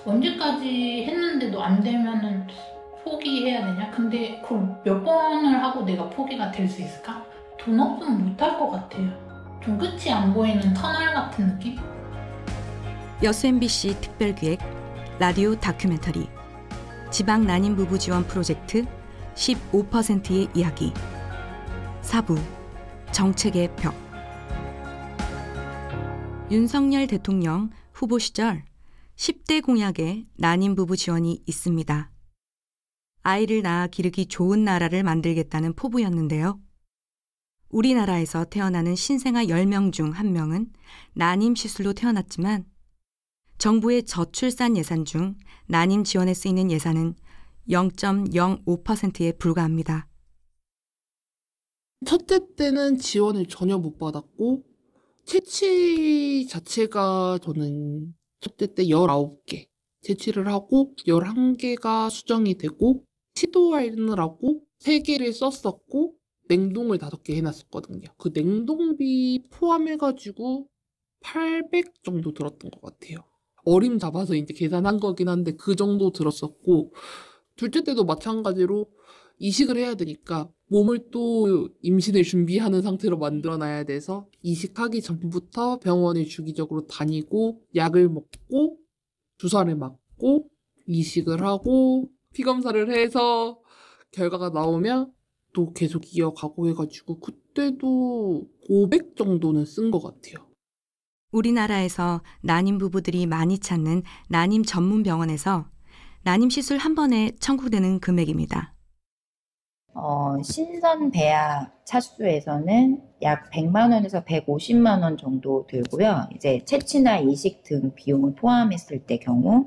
언제까지 했는데도 안 되면은 포기해야 되냐? 근데 그걸 몇 번을 하고 내가 포기가 될 수 있을까? 돈 없으면 못할 것 같아요. 좀 끝이 안 보이는 터널 같은 느낌? 여수 MBC 특별기획 라디오 다큐멘터리 지방 난임 부부 지원 프로젝트 15%의 이야기 4부 정책의 벽. 윤석열 대통령 후보 시절 10대 공약에 난임 부부 지원이 있습니다. 아이를 낳아 기르기 좋은 나라를 만들겠다는 포부였는데요. 우리나라에서 태어나는 신생아 10명 중 1명은 난임 시술로 태어났지만 정부의 저출산 예산 중 난임 지원에 쓰이는 예산은 0.05%에 불과합니다. 첫째 때는 지원을 전혀 못 받았고 채취 자체가 저는 첫째 때 19개 채취를 하고 11개가 수정이 되고 시도하느라고 3개를 썼었고 냉동을 5개 해놨었거든요. 그 냉동비 포함해가지고 800 정도 들었던 것 같아요. 어림 잡아서 이제 계산한 거긴 한데 그 정도 들었었고 둘째 때도 마찬가지로 이식을 해야 되니까 몸을 또 임신을 준비하는 상태로 만들어놔야 돼서 이식하기 전부터 병원에 주기적으로 다니고 약을 먹고 주사를 맞고 이식을 하고 피검사를 해서 결과가 나오면 또 계속 이어가고 해가지고 그때도 500 정도는 쓴 것 같아요. 우리나라에서 난임 부부들이 많이 찾는 난임 전문 병원에서 난임 시술 한 번에 청구되는 금액입니다. 신선 배아 차수에서는 약 100만 원에서 150만 원 정도 들고요. 이제 채취나 이식 등 비용을 포함했을 때 경우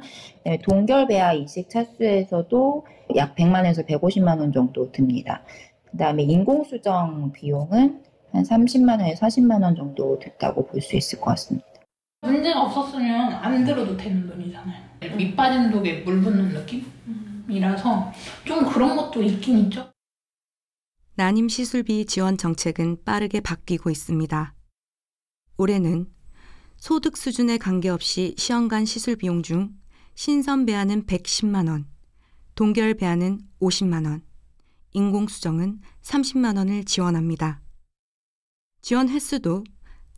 동결 배아 이식 차수에서도 약 100만 원에서 150만 원 정도 듭니다. 그다음에 인공수정 비용은 한 30만 원에서 40만 원 정도 됐다고 볼 수 있을 것 같습니다. 문제가 없었으면 안 들어도 되는 돈이잖아요. 밑 빠진 독에 물 붓는 느낌이라서 좀 그런 것도 있긴 있죠. 난임 시술비 지원 정책은 빠르게 바뀌고 있습니다. 올해는 소득 수준에 관계없이 시험관 시술 비용 중 신선 배아는 110만 원, 동결 배아는 50만 원, 인공수정은 30만 원을 지원합니다. 지원 횟수도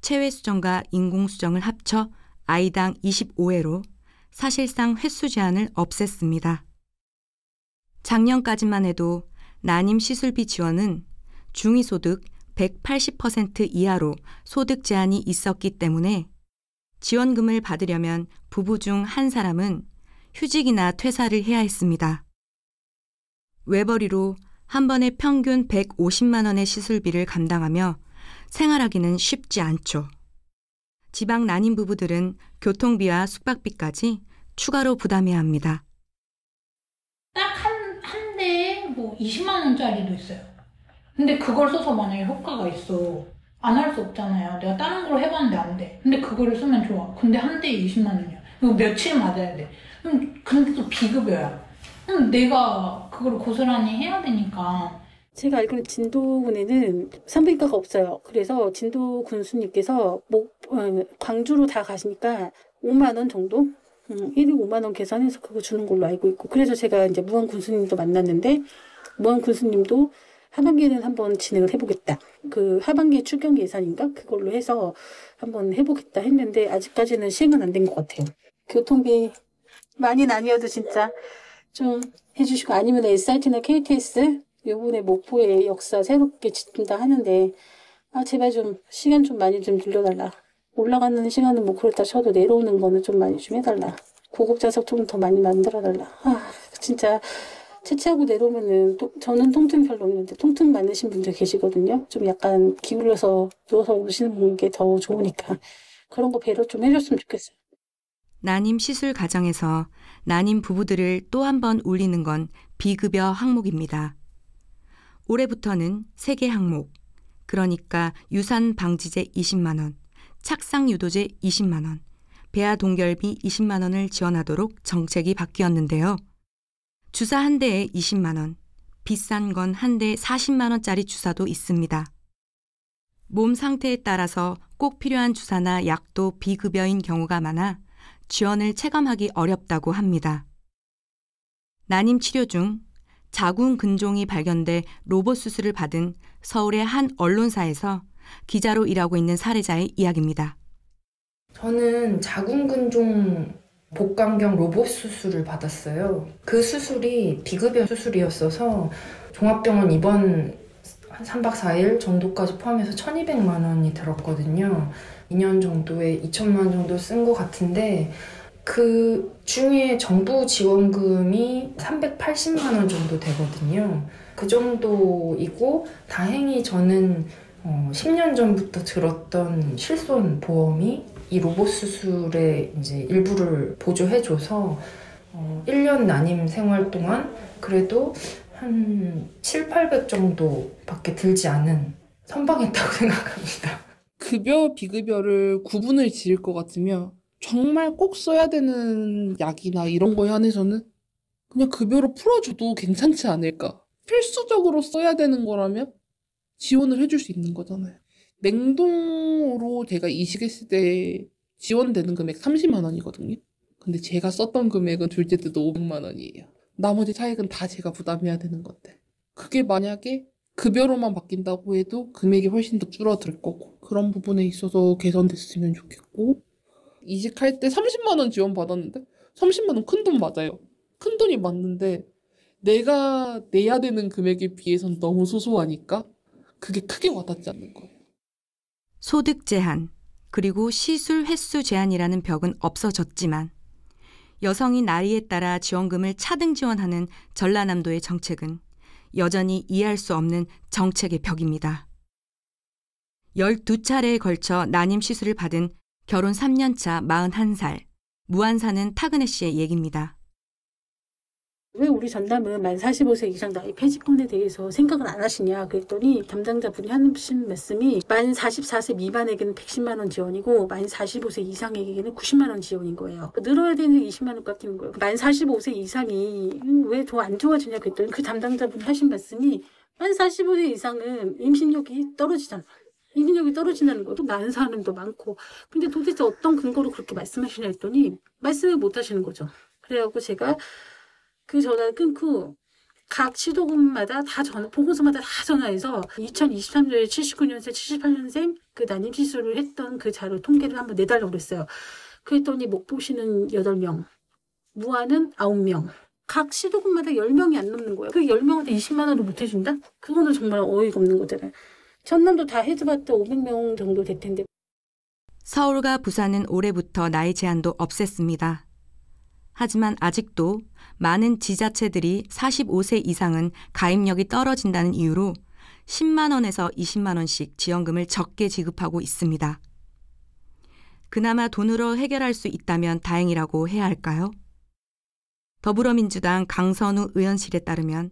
체외 수정과 인공수정을 합쳐 아이당 25회로 사실상 횟수 제한을 없앴습니다. 작년까지만 해도 난임 시술비 지원은 중위소득 180% 이하로 소득 제한이 있었기 때문에 지원금을 받으려면 부부 중 한 사람은 휴직이나 퇴사를 해야 했습니다. 외벌이로 한 번에 평균 150만 원의 시술비를 감당하며 생활하기는 쉽지 않죠. 지방 난임 부부들은 교통비와 숙박비까지 추가로 부담해야 합니다. 딱 한 대에 뭐 20만 원짜리도 있어요. 근데 그걸 써서 만약에 효과가 있어. 안 할 수 없잖아요. 내가 다른 걸 해봤는데 안 돼. 근데 그거를 쓰면 좋아. 근데 한 대에 20만 원이야. 이거 며칠 맞아야 돼. 근데 또 비급여야. 내가 그걸 고스란히 해야 되니까. 제가 알기로는 진도군에는 산부인과가 없어요. 그래서 진도 군수님께서 광주로 다 가시니까 5만 원 정도? 1일 5만 원 계산해서 그거 주는 걸로 알고 있고. 그래서 제가 이제 무한 군수님도 만났는데 무한 군수님도 하반기에는 한번 진행을 해보겠다. 그 하반기 추경 예산인가? 그걸로 해서 한번 해보겠다 했는데 아직까지는 시행은 안 된 것 같아요. 교통비 많이 아니어도 진짜 좀 해주시고 아니면 SRT나 KTX 요번에 목포의 역사 새롭게 짓는다 하는데 제발 좀 시간 좀 많이 좀 늘려달라. 올라가는 시간은 뭐 그렇다 쳐도 내려오는 거는 좀 많이 좀 해달라. 고급좌석 좀 더 많이 만들어달라. 진짜 채취하고 내려오면은 저는 통증 별로 없는데 통증 많으신 분들 계시거든요. 좀 약간 기울여서 누워서 오시는 게 더 좋으니까 그런 거 배려 좀 해줬으면 좋겠어요. 난임 시술 과정에서 난임 부부들을 또 한 번 울리는 건 비급여 항목입니다. 올해부터는 3개 항목, 그러니까 유산 방지제 20만 원, 착상 유도제 20만 원, 배아 동결비 20만 원을 지원하도록 정책이 바뀌었는데요. 주사 한 대에 20만 원, 비싼 건 한 대에 40만 원짜리 주사도 있습니다. 몸 상태에 따라서 꼭 필요한 주사나 약도 비급여인 경우가 많아 지원을 체감하기 어렵다고 합니다. 난임 치료 중 자궁 근종이 발견돼 로봇 수술을 받은 서울의 한 언론사에서 기자로 일하고 있는 사례자의 이야기입니다. 저는 자궁근종 복강경 로봇 수술을 받았어요. 그 수술이 비급여 수술이었어서 종합병원 입원 한 3박 4일 정도까지 포함해서 1,200만 원이 들었거든요. 2년 정도에 2천만 원 정도 쓴 것 같은데 그 중에 정부 지원금이 380만 원 정도 되거든요. 그 정도이고 다행히 저는 10년 전부터 들었던 실손 보험이 이 로봇 수술의 이제 일부를 보조해줘서 1년 난임 생활 동안 그래도 한 700~800 정도밖에 들지 않은 선방했다고 생각합니다. 급여, 비급여를 구분을 지을 것 같으면 정말 꼭 써야 되는 약이나 이런 거에 한해서는 그냥 급여로 풀어줘도 괜찮지 않을까. 필수적으로 써야 되는 거라면 지원을 해줄 수 있는 거잖아요. 냉동으로 제가 이식했을 때 지원되는 금액 30만 원이거든요. 근데 제가 썼던 금액은 둘째 때도 500만 원이에요. 나머지 차액은 다 제가 부담해야 되는 건데. 그게 만약에 급여로만 바뀐다고 해도 금액이 훨씬 더 줄어들 거고 그런 부분에 있어서 개선됐으면 좋겠고 이직할 때 30만 원 지원 받았는데 30만 원 큰 돈 맞아요. 큰 돈이 맞는데 내가 내야 되는 금액에 비해서는 너무 소소하니까 그게 크게 와닿지 않는 거예요. 소득 제한, 그리고 시술 횟수 제한이라는 벽은 없어졌지만 여성이 나이에 따라 지원금을 차등 지원하는 전라남도의 정책은 여전히 이해할 수 없는 정책의 벽입니다. 12차례에 걸쳐 난임 시술을 받은 결혼 3년차 41살, 무안 사는 타그네 씨의 얘기입니다. 왜 우리 전담은 만 45세 이상 나이 폐지권에 대해서 생각을 안 하시냐 그랬더니 담당자분이 하신 말씀이 만 44세 미만에게는 110만 원 지원이고 만 45세 이상에게는 90만 원 지원인 거예요. 늘어야 되는 20만 원 깎이는 거예요. 만 45세 이상이 왜 더 안 좋아지냐 그랬더니 그 담당자분이 하신 말씀이 만 45세 이상은 임신력이 떨어지잖아. 임신력이 떨어진다는 것도 낳은 사람도 많고 근데 도대체 어떤 근거로 그렇게 말씀하시냐 했더니 말씀을 못 하시는 거죠. 그래갖고 제가 그 전화를 끊고 각 시도군마다 다 보건소마다 다 전화해서 2023년에 79년생, 78년생 그 난임 시술을 했던 그 자료 통계를 한번 내달라고 그랬어요. 그랬더니 목포시는 8명, 무안은 9명. 각 시도군마다 10명이 안 넘는 거예요. 그 10명한테 20만 원을 못 해준다? 그거는 정말 어이가 없는 거잖아요. 전남도 다 해줘봤자 500명 정도 될 텐데. 서울과 부산은 올해부터 나이 제한도 없앴습니다. 하지만 아직도 많은 지자체들이 45세 이상은 가입력이 떨어진다는 이유로 10만 원에서 20만 원씩 지원금을 적게 지급하고 있습니다. 그나마 돈으로 해결할 수 있다면 다행이라고 해야 할까요? 더불어민주당 강선우 의원실에 따르면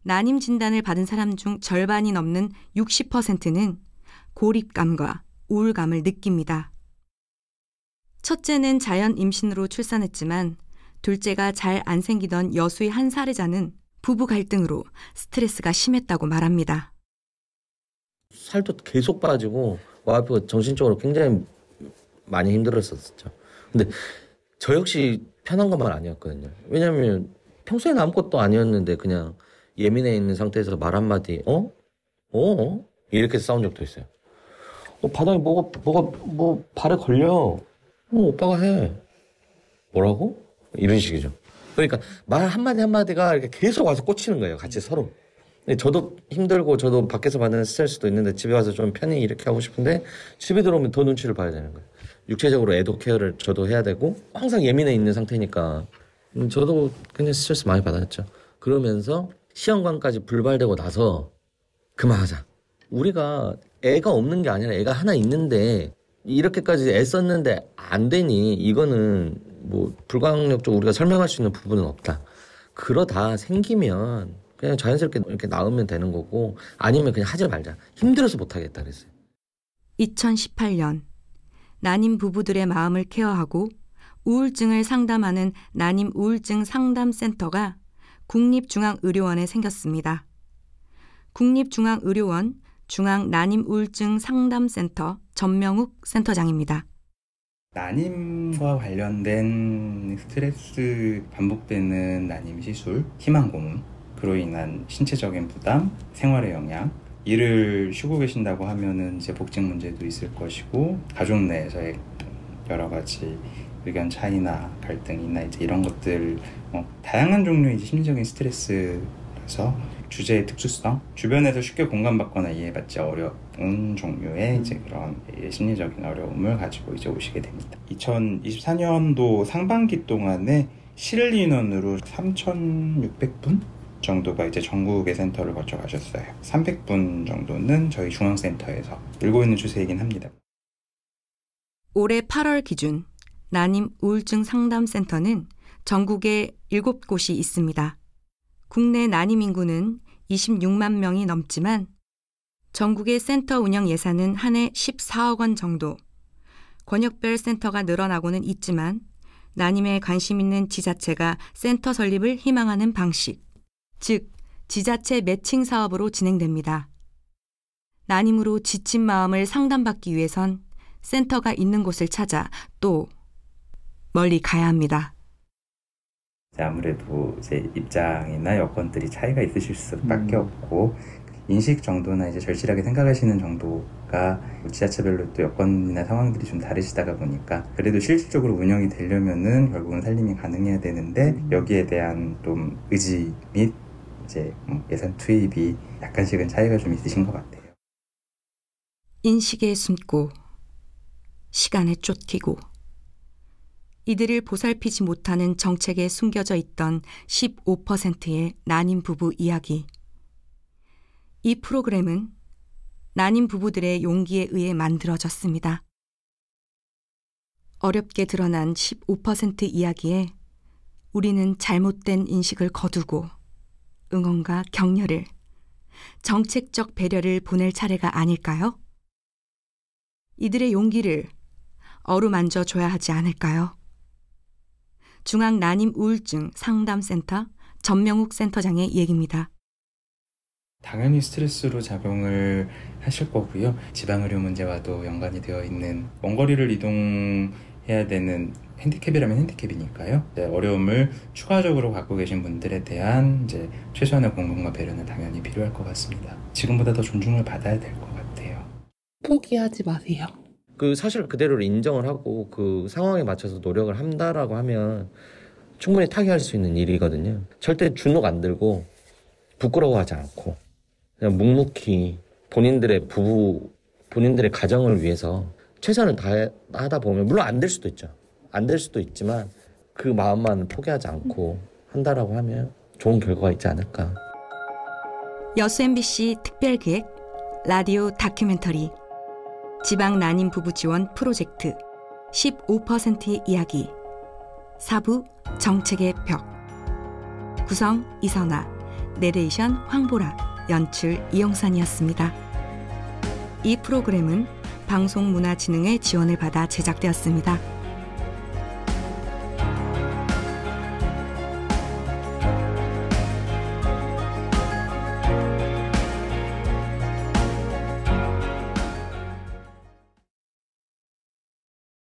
난임 진단을 받은 사람 중 절반이 넘는 60%는 고립감과 우울감을 느낍니다. 첫째는 자연 임신으로 출산했지만 둘째가 잘 안 생기던 여수의 한 사례자는 부부 갈등으로 스트레스가 심했다고 말합니다. 살도 계속 빠지고 와이프가 정신적으로 굉장히 많이 힘들었었죠. 근데 저 역시 편한 것만 아니었거든요. 왜냐면 평소에는 아무것도 아니었는데 그냥 예민해 있는 상태에서 말 한마디 이렇게 싸운 적도 있어요. 바닥에 뭐가 발에 걸려. 오빠가 해. 뭐라고? 이런 식이죠. 그러니까 말 한마디가 이렇게 계속 와서 꽂히는 거예요. 같이 서로. 근데 저도 힘들고 저도 밖에서 받는 스트레스도 있는데 집에 와서 좀 편히 이렇게 하고 싶은데 집에 들어오면 더 눈치를 봐야 되는 거예요. 육체적으로 애도 케어를 저도 해야 되고 항상 예민해 있는 상태니까 저도 굉장히 스트레스 많이 받았죠. 그러면서 시험관까지 불발되고 나서 그만하자. 우리가 애가 없는 게 아니라 애가 하나 있는데 이렇게까지 애썼는데 안 되니 이거는 뭐 불가항력적으로 우리가 설명할 수 있는 부분은 없다. 그러다 생기면 그냥 자연스럽게 이렇게 낳으면 되는 거고 아니면 그냥 하지 말자. 힘들어서 못하겠다 그랬어요. 2018년 난임 부부들의 마음을 케어하고 우울증을 상담하는 난임 우울증 상담센터가 국립중앙의료원에 생겼습니다. 국립중앙의료원 중앙난임우울증 상담센터 전명욱 센터장입니다. 난임과 관련된 스트레스, 반복되는 난임 시술, 희망 고문, 그로 인한 신체적인 부담, 생활의 영향, 일을 쉬고 계신다고 하면은 이제 복직 문제도 있을 것이고, 가족 내에서의 여러 가지 의견 차이나 갈등이나 이제 이런 것들, 다양한 종류의 이제 심리적인 스트레스라서 주제의 특수성, 주변에서 쉽게 공감받거나 이해받지 어려운 종류의 이제 그런 심리적인 어려움을 가지고 이제 오시게 됩니다. 2024년도 상반기 동안에 실을 인원으로 3,600분 정도가 이제 전국의 센터를 거쳐 가셨어요. 300분 정도는 저희 중앙센터에서 늘고 있는 추세이긴 합니다. 올해 8월 기준 난임 우울증 상담센터는 전국에 7곳이 있습니다. 국내 난임 인구는 26만 명이 넘지만 전국의 센터 운영 예산은 한 해 14억 원 정도. 권역별 센터가 늘어나고는 있지만 난임에 관심 있는 지자체가 센터 설립을 희망하는 방식, 즉 지자체 매칭 사업으로 진행됩니다. 난임으로 지친 마음을 상담받기 위해선 센터가 있는 곳을 찾아 또 멀리 가야 합니다. 아무래도 이제 입장이나 여건들이 차이가 있으실 수밖에 없고, 인식 정도나 이제 절실하게 생각하시는 정도가 지자체별로 또 여건이나 상황들이 좀 다르시다가 보니까, 그래도 실질적으로 운영이 되려면은 결국은 살림이 가능해야 되는데, 여기에 대한 좀 의지 및 이제 예산 투입이 약간씩은 차이가 좀 있으신 것 같아요. 인식에 숨고 시간에 쫓기고 이들을 보살피지 못하는 정책에 숨겨져 있던 15%의 난임 부부 이야기. 이 프로그램은 난임 부부들의 용기에 의해 만들어졌습니다. 어렵게 드러난 15% 이야기에 우리는 잘못된 인식을 거두고 응원과 격려를, 정책적 배려를 보낼 차례가 아닐까요? 이들의 용기를 어루만져 줘야 하지 않을까요? 중앙난임우울증 상담센터 전명욱 센터장의 얘기입니다. 당연히 스트레스로 작용을 하실 거고요. 지방의료 문제와도 연관이 되어 있는, 원거리를 이동해야 되는 핸디캡이라면 핸디캡이니까요. 어려움을 추가적으로 갖고 계신 분들에 대한 이제 최소한의 공감과 배려는 당연히 필요할 것 같습니다. 지금보다 더 존중을 받아야 될 것 같아요. 포기하지 마세요. 그 사실 그대로를 인정을 하고 그 상황에 맞춰서 노력을 한다라고 하면 충분히 타개할 수 있는 일이거든요. 절대 주눅 안 들고 부끄러워하지 않고 그냥 묵묵히 본인들의 부부, 본인들의 가정을 위해서 최선을 다하다 보면, 물론 안 될 수도 있죠. 안 될 수도 있지만 그 마음만 포기하지 않고 한다라고 하면 좋은 결과가 있지 않을까. 여수 MBC 특별기획 라디오 다큐멘터리 지방 난임 부부 지원 프로젝트 15%의 이야기 4부 정책의 벽. 구성 이선아, 내레이션 황보라, 연출 이영선이었습니다. 이 프로그램은 방송문화진흥의 지원을 받아 제작되었습니다.